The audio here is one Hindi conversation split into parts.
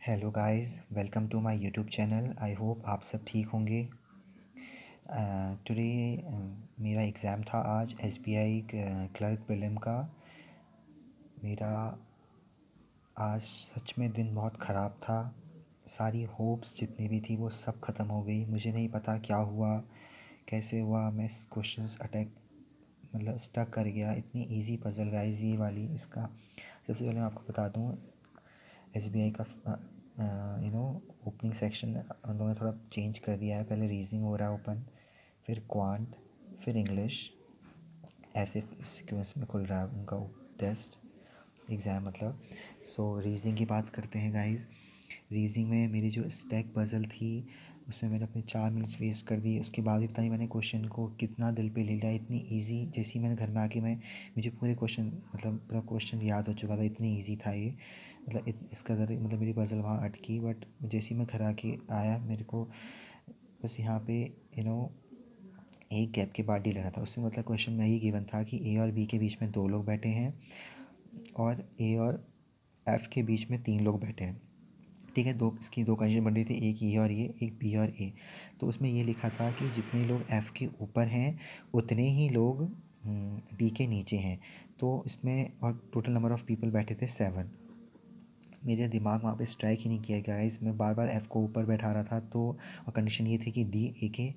Hello guys, welcome to my YouTube channel. I hope आप सब ठीक होंगे। टुडे मेरा एग्ज़ाम था आज एसबीआई क्लर्क प्रीलिम का। मेरा आज सच में दिन बहुत ख़राब था। सारी होप्स जितनी भी थी वो सब ख़त्म हो गई। मुझे नहीं पता क्या हुआ, कैसे हुआ। मैं इस क्वेश्चंस अटैक मतलब स्टक कर गया। इतनी इजी पजल गाइस ये वाली। इसका सबसे पहले मैं आपको बता दूँ, एसबीआई का ओपनिंग सेक्शन उन लोगों ने थोड़ा चेंज कर दिया है। पहले रीजनिंग हो रहा है ओपन, फिर क्वांट, फिर इंग्लिश, ऐसे सीक्वेंस में खुल रहा है उनका टेस्ट एग्ज़ाम मतलब। सो रीजनिंग की बात करते हैं गाइस। रीजनिंग में मेरी जो स्टैक पजल थी उसमें मैंने अपने 4 मिनट्स वेस्ट कर दिए। उसके बाद भी पता नहीं मैंने क्वेश्चन को कितना दिल पे ले लिया। इतनी इजी, जैसे ही मैंने घर में आके मुझे पूरे क्वेश्चन मतलब पूरा क्वेश्चन याद हो चुका था। इतनी इजी था ये। मतलब इसका ज़रिए मतलब मेरी पजल वहाँ अटकी। बट जैसे ही मैं घर आके आया मेरे को बस यहाँ पे यू नो एक गैप के बाद डी लगा था। उसमें मतलब क्वेश्चन में यही गिवन था कि ए और बी के बीच में 2 लोग बैठे हैं और ए और एफ़ के बीच में 3 लोग बैठे हैं। ठीक है, इसकी दो कंडीशन बन रही थी, एक ए और ये, एक बी और ए। तो उसमें ये लिखा था कि जितने लोग एफ़ के ऊपर हैं उतने ही लोग बी के नीचे हैं। तो इसमें और टोटल नंबर ऑफ़ पीपल बैठे थे 7। मेरा दिमाग वहाँ पे स्ट्राइक ही नहीं किया गाइस। मैं बार बार एफ़ को ऊपर बैठा रहा था। तो और कंडीशन ये थी कि डी ए के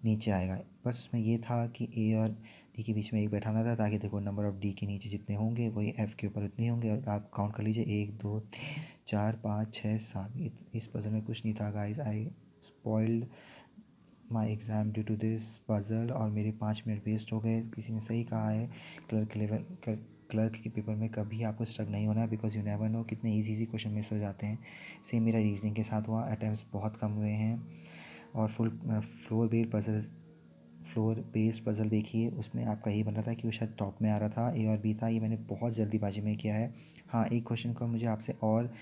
नीचे आएगा। बस उसमें ये था कि ए और डी के बीच में एक बैठाना था, ताकि देखो नंबर ऑफ़ डी के नीचे जितने होंगे वही एफ़ के ऊपर उतने होंगे। और आप काउंट कर लीजिए, 1 2 3 4 5 6 7। इस पजल में कुछ नहीं था guys. I spoiled my exam due to this puzzle और मेरे 5 मिनट वेस्ट हो गए। किसी ने सही कहा है, क्लर्क के पेपर में कभी आपको स्ट्रक नहीं होना है, बिकॉज यू नेवर नो कितने इजी क्वेश्चन मिस हो जाते हैं। सेम मेरा रीजनिंग के साथ हुआ। अटैम्प्ट्स बहुत कम हुए हैं। और फुल फ्लोर बेस्ड पज़ल देखिए, उसमें आपका यही बन रहा था कि वो शायद टॉप में आ रहा था, ए और बी था। ये मैंने बहुत जल्दीबाजी में किया है। हाँ, एक क्वेश्चन का मुझे आपसे और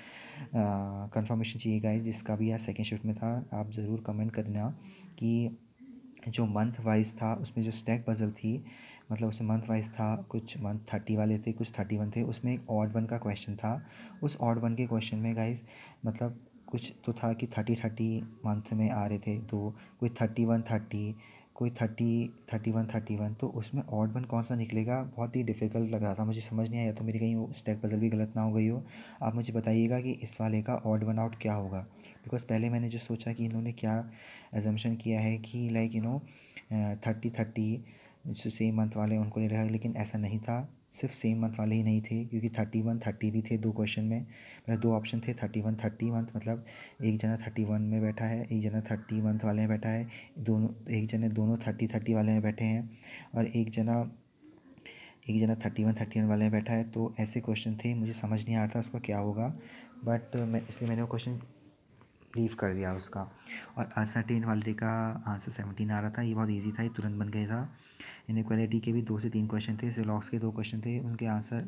कंफर्मेशन चाहिए गाइस, जिसका भी यार सेकेंड शिफ्ट में था। आप ज़रूर कमेंट करना कि जो मंथ वाइज था उसमें जो स्टैक पजल थी, मतलब उसमें मंथ वाइज था। कुछ मंथ 30 वाले थे, कुछ 31 थे। उसमें एक ऑड वन का क्वेश्चन था। उस ऑड वन के क्वेश्चन में गाइस मतलब कुछ तो था कि 30 मंथ में आ रहे थे। तो कोई 31 30, कोई 30 31 31। तो उसमें ऑड वन कौन सा निकलेगा, बहुत ही डिफ़िकल्ट लग रहा था। मुझे समझ नहीं आया, तो मेरी कहीं वो स्टैक पजल भी गलत ना हो गई हो। आप मुझे बताइएगा कि इस वाले का ऑड वन आउट क्या होगा। बिकॉज़ पहले मैंने जो सोचा कि इन्होंने क्या एजम्पशन किया है कि 30 30 जो सेम मंथ वाले उनको ले रहा है, लेकिन ऐसा नहीं था। सिर्फ सेम मंथ वाले ही नहीं थे, क्योंकि 31 30 भी थे 2 क्वेश्चन में। मतलब 2 ऑप्शन थे, 31 30 मंथ। मतलब एक जना 31 में बैठा है, एक जना 30 मंथ वाले में बैठा है। दोनों एक जने दोनों 30 30 वाले में बैठे हैं, और एक जना 31 वाले में बैठा है। तो ऐसे क्वेश्चन थे, मुझे समझ नहीं आ रहा था उसका क्या होगा। बट इसलिए मैंने वो क्वेश्चन लीव कर दिया उसका। और असर्टेन वाले का आंसर 17 आ रहा था। ये बहुत इजी था, ये तुरंत बन गया था। इनइक्वालिटी के भी 2 से 3 क्वेश्चन थे। सिलॉक्स के 2 क्वेश्चन थे, उनके आंसर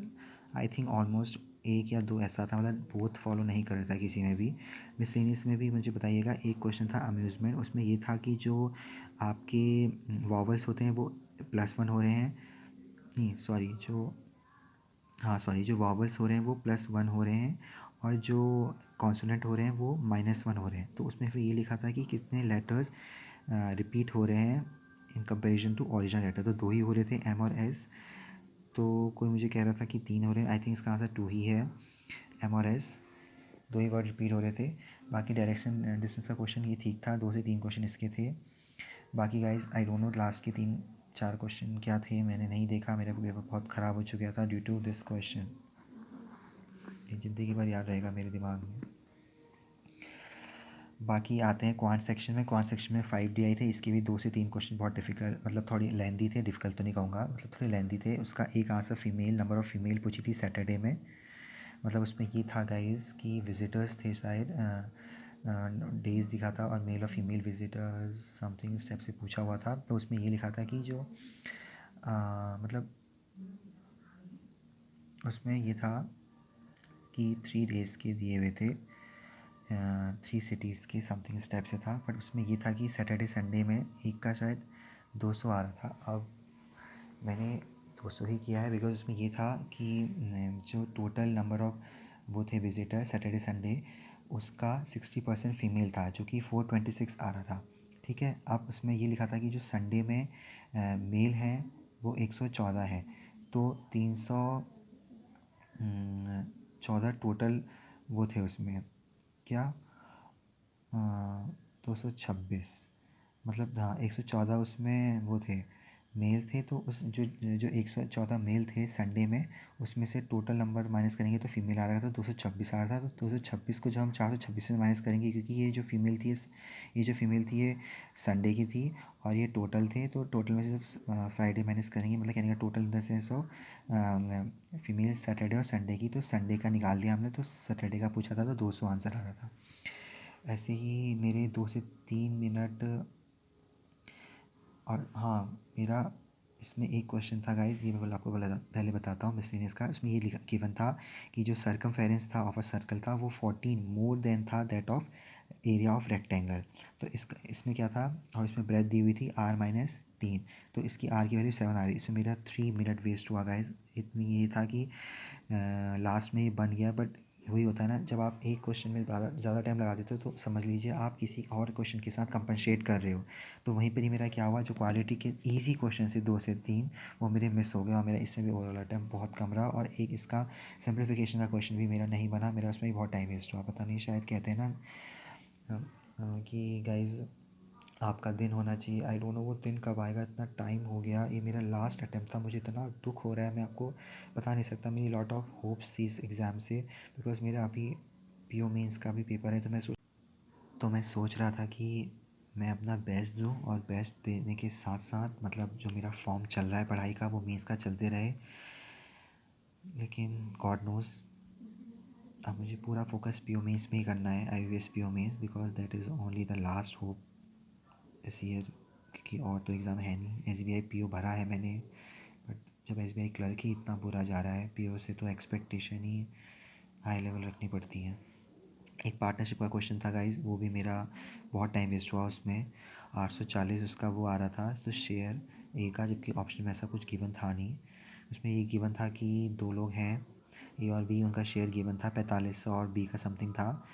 आई थिंक ऑलमोस्ट 1 या 2 ऐसा था। मतलब बोथ फॉलो नहीं कर रहा था किसी में भी। मिसलेनियस में भी मुझे बताइएगा। एक क्वेश्चन था अम्यूज़मेंट, उसमें ये था कि जो आपके वॉवल्स होते हैं वो +1 हो रहे हैं। नहीं सॉरी, जो वॉवल्स हो रहे हैं वो +1 हो रहे हैं, और जो कॉन्सोनेंट हो रहे हैं वो -1 हो रहे हैं। तो उसमें फिर ये लिखा था कि कितने लेटर्स रिपीट हो रहे हैं in comparison to original letter. तो 2 ही हो रहे थे, एम और एस। तो कोई मुझे कह रहा था कि 3 हो रहे हैं। आई थिंक इसका आंसर 2 ही है, एम और एस। 2 ही वर्ड रिपीट हो रहे थे। बाकी डायरेक्शन डिस्टेंस का क्वेश्चन ये ठीक था। 2 से 3 क्वेश्चन इसके थे। बाकी guys I don't know last के 3 4 क्वेश्चन क्या थे, मैंने नहीं देखा। मेरा पेपर बहुत ख़राब हो चुका था ड्यू टू दिस क्वेश्चन। ये ज़िंदगी भर याद रहेगा मेरे दिमाग में। बाकी आते हैं क्वांट सेक्शन में। क्वांट सेक्शन में 5D आए थे। इसके भी 2 से 3 क्वेश्चन बहुत डिफिकल्ट, मतलब थोड़ी लेंदी थे। डिफिकल्ट तो नहीं कहूँगा, मतलब थोड़े लेंदी थे। उसका एक answer female, number of female पूछी थी सैटरडे में। मतलब उसमें ये था गाइस कि विजिटर्स थे शायद, डेज़ दिखा था, और मेल और फीमेल विजिटर्स समथिंग इस टाइप से पूछा हुआ था। तो उसमें ये लिखा था कि जो मतलब उसमें ये था कि 3 डेज़ के दिए हुए थे, 3 सिटीज़ की समथिंग इस टाइप से था। बट उसमें ये था कि सैटरडे संडे में एक का शायद 200 आ रहा था। अब मैंने 200 ही किया है, बिकॉज उसमें ये था कि जो टोटल नंबर ऑफ़ वो थे विजिटर सैटरडे संडे, उसका 60% फीमेल था जो कि 426 आ रहा था। ठीक है, अब उसमें ये लिखा था कि जो संडे में मेल हैं वो 114 है, तो 314 टोटल वो थे उसमें, क्या 226, मतलब हाँ 114 उसमें वो थे मेल थे। तो उस जो जो 114 मेल थे संडे में, उसमें से टोटल नंबर माइनस करेंगे तो फीमेल आ रहा था 226 आ रहा था। तो 226 को जब हम 426 से माइनस करेंगे, क्योंकि ये जो फीमेल थी ये संडे की थी और ये टोटल थे, तो टोटल में से जब फ्राइडे माइनस करेंगे, मतलब कहने का total in the sense of female Saturday और संडे की, तो संडे का निकाल दिया हमने, तो सैटरडे का पूछा था तो 200 आंसर आ रहा था। ऐसे ही मेरे 2 से 3 मिनट। और हाँ, मेरा इसमें एक क्वेश्चन था गाइज़, ये मैं आपको पहले बताता हूँ मिसलेनियस का। इसमें ये लिखा गिवन था कि जो सरकमफेरेंस था ऑफ अ सर्कल था वो 14 मोर देन था that of area of rectangle. तो इसमें क्या था, और इसमें ब्रेथ दी हुई थी r-3, तो इसकी r की वैल्यू 7 आ रही। इसमें मेरा 3 मिनट वेस्ट हुआ गाइज़। इतनी ये था कि लास्ट में ये बन गया, बट वही होता है ना, जब आप एक क्वेश्चन में ज़्यादा टाइम लगा देते हो तो समझ लीजिए आप किसी और क्वेश्चन के साथ कंपनसेट कर रहे हो। तो वहीं पर ही मेरा क्या हुआ, जो क्वालिटी के इजी क्वेश्चन से 2 से 3 वो मेरे मिस हो गए, और मेरा इसमें भी ओवरऑल टाइम बहुत कम रहा, और एक इसका सिंप्लीफिकेशन का क्वेश्चन भी मेरा नहीं बना, मेरा उसमें भी बहुत टाइम वेस्ट हुआ। पता नहीं, शायद कहते हैं ना कि गाइज़ आपका दिन होना चाहिए, आई डोंट नो वो दिन कब आएगा, इतना टाइम हो गया। ये मेरा लास्ट अटैम्प्ट था, मुझे इतना दुख हो रहा है, मैं आपको बता नहीं सकता। मेरी लॉट ऑफ होप्स थी इस एग्ज़ाम से, बिकॉज़ मेरा अभी पीओ मेंस का भी पेपर है। तो मैं सोच रहा था कि मैं अपना बेस्ट दूँ, और बेस्ट देने के साथ साथ मतलब जो मेरा फॉर्म चल रहा है पढ़ाई का वो मेंस का चलते रहे। लेकिन गॉड नोज़, अब मुझे पूरा फोकस पीओ मेंस में ही करना है, IBS PO mains, because that is only the last hope this year, क्योंकि और तो एग्ज़ाम है नहीं। एसबीआई पीओ भरा है मैंने, बट जब एसबीआई क्लर्क ही इतना बुरा जा रहा है, पीओ से तो एक्सपेक्टेशन ही हाई लेवल रखनी पड़ती है। एक पार्टनरशिप का क्वेश्चन था गाइज, वो भी मेरा बहुत टाइम वेस्ट हुआ उसमें। 840 उसका वो आ रहा था, तो शेयर ए का, जबकि ऑप्शन में ऐसा कुछ गिवन था नहीं। उसमें ये गिवन था कि 2 लोग हैं, ए और बी, उनका शेयर गिवन था 4500, और बी का समथिंग था।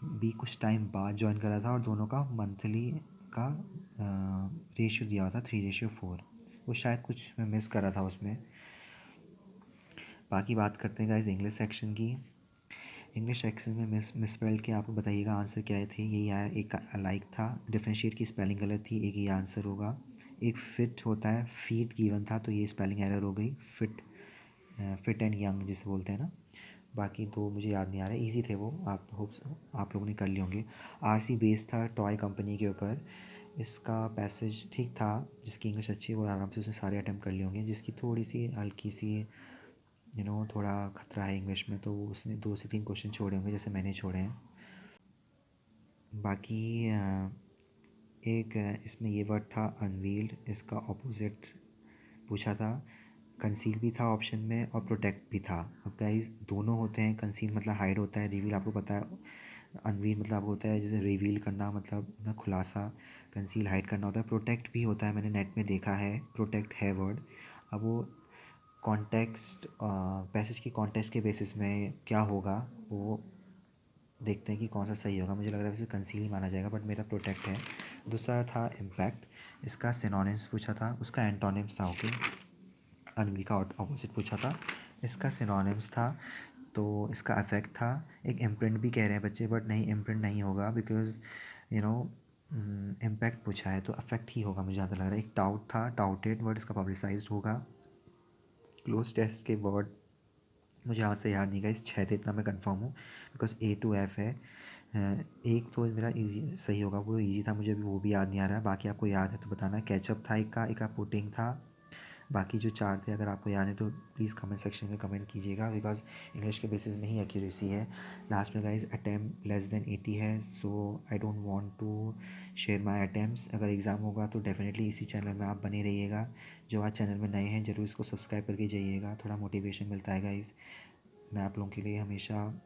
बी कुछ टाइम बाद ज्वाइन करा था, और दोनों का मंथली का रेशियो दिया हुआ था 3:4। वो शायद कुछ मैं मिस करा था उसमें। बाकी बात करते हैं गाइज इंग्लिश सेक्शन की। इंग्लिश सेक्शन में मिसस्पेल्ड के आपको बताइएगा आंसर क्या थे। यही आया, एक लाइक था, डिफरेंशिएट की स्पेलिंग गलत थी, एक ये आंसर होगा। एक फिट होता है, फीट गिवन था, तो ये स्पेलिंग एरर हो गई। फिट एंड यंग जिसे बोलते हैं ना। बाकी 2 मुझे याद नहीं आ रहे, इजी थे वो, आप होप्स आप लोगों ने कर लिए होंगे। आरसी बेस था टॉय कंपनी के ऊपर, इसका पैसेज ठीक था। जिसकी इंग्लिश अच्छी है वो आराम से उसने सारे अटैम्प्ट कर लिए होंगे, जिसकी थोड़ी सी हल्की सी थोड़ा खतरा है इंग्लिश में, तो उसने 2 से 3 क्वेश्चन छोड़े होंगे जैसे मैंने छोड़े हैं। बाकी एक इसमें ये वर्ड था अनवील्ड, इसका ऑपोजिट पूछा था। कंसील भी था ऑप्शन में, और प्रोटेक्ट भी था। अब गाइस दोनों होते हैं, कंसील मतलब हाइड होता है, रिवील आपको पता है। अनवील मतलब होता है जैसे रिवील करना, मतलब ना खुलासा। कंसील हाइड करना होता है। प्रोटेक्ट भी होता है, मैंने नेट में देखा है, प्रोटेक्ट है वर्ड। अब वो कॉन्टेक्स्ट पैसेज की कॉन्टेक्स्ट के बेसिस में क्या होगा वो देखते हैं कि कौन सा सही होगा। मुझे लग रहा है वैसे कंसील ही माना जाएगा, बट मेरा प्रोटेक्ट है। दूसरा था इम्पैक्ट, इसका सिनोनिम्स पूछा था, उसका एंटोनिम्स था। ओके, अनवी का ऑपोजिट पूछा था, इसका सिनोनिम्स था। तो इसका अफेक्ट था। एक इम्प्रिंट भी कह रहे हैं बच्चे, बट नहीं, इम्प्रिंट नहीं होगा, बिकॉज यू नो इम्पैक्ट पूछा है तो अफेक्ट ही होगा, मुझे ज़्यादा लग रहा है। एक टाउट था, टाउटेड वर्ड, इसका पब्लिसाइज्ड होगा। क्लोज टेस्ट के वर्ड मुझे यहाँ से याद नहीं गया, इस 6 थे, इतना मैं कंफर्म हूँ, बिकॉज A to F है। एक तो मेरा इजी सही होगा, वो इजी था, मुझे अभी वो भी याद नहीं आ रहा है। बाकी आपको याद है तो बताना। कैचअप था एक का पुटिंग था। बाकी जो 4 थे अगर आपको याद है तो प्लीज़ कमेंट सेक्शन में कमेंट कीजिएगा, बिकॉज इंग्लिश के बेसिस में ही एक्यूरेसी है। लास्ट में गाइज अटैम्प्ट लेस देन 80 है, so I don't want to share my attempts. अगर एग्ज़ाम होगा तो डेफिनेटली इसी चैनल में आप बने रहिएगा। जो आज चैनल में नए हैं ज़रूर इसको सब्सक्राइब करके जाइएगा, थोड़ा मोटिवेशन मिलता है गाइज़। मैं आप लोगों के लिए हमेशा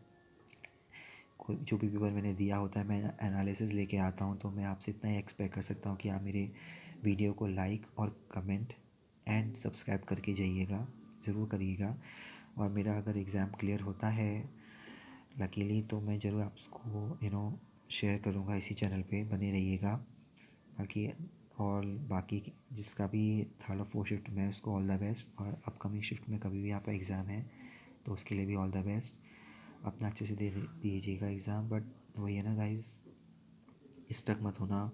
कोई जो भी पेपर मैंने दिया होता है मैं एनालिसिस लेके आता हूँ, तो मैं आपसे इतना ही एक्सपेक्ट कर सकता हूँ कि आप मेरे वीडियो को लाइक और कमेंट एंड सब्सक्राइब करके जाइएगा, ज़रूर करिएगा। और मेरा अगर एग्ज़ाम क्लियर होता है लकीली तो मैं ज़रूर आपको शेयर करूँगा इसी चैनल पे, बने रहिएगा। बाकी और बाकी जिसका भी थर्ड और फोर्थ शिफ्ट में उसको ऑल द बेस्ट, और अपकमिंग शिफ्ट में कभी भी आपका एग्ज़ाम है तो उसके लिए भी ऑल द बेस्ट। अपना अच्छे से दे दीजिएगा एग्ज़ाम। बट वही है ना गाइस, स्टक मत होना,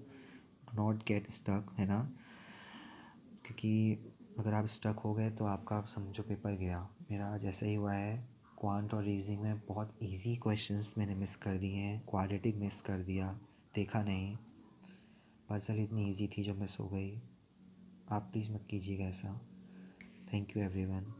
नॉट गेट स्टक, है ना, क्योंकि अगर आप स्टक हो गए तो आपका समझो पेपर गया। मेरा आज ऐसा ही हुआ है। क्वांट और रीजनिंग में बहुत इजी क्वेश्चंस मैंने मिस कर दिए हैं, क्वाड्रेटिक मिस कर दिया, देखा नहीं, पजल इतनी इजी थी जो मिस हो गई। आप प्लीज़ मत कीजिएगा ऐसा। Thank you everyone.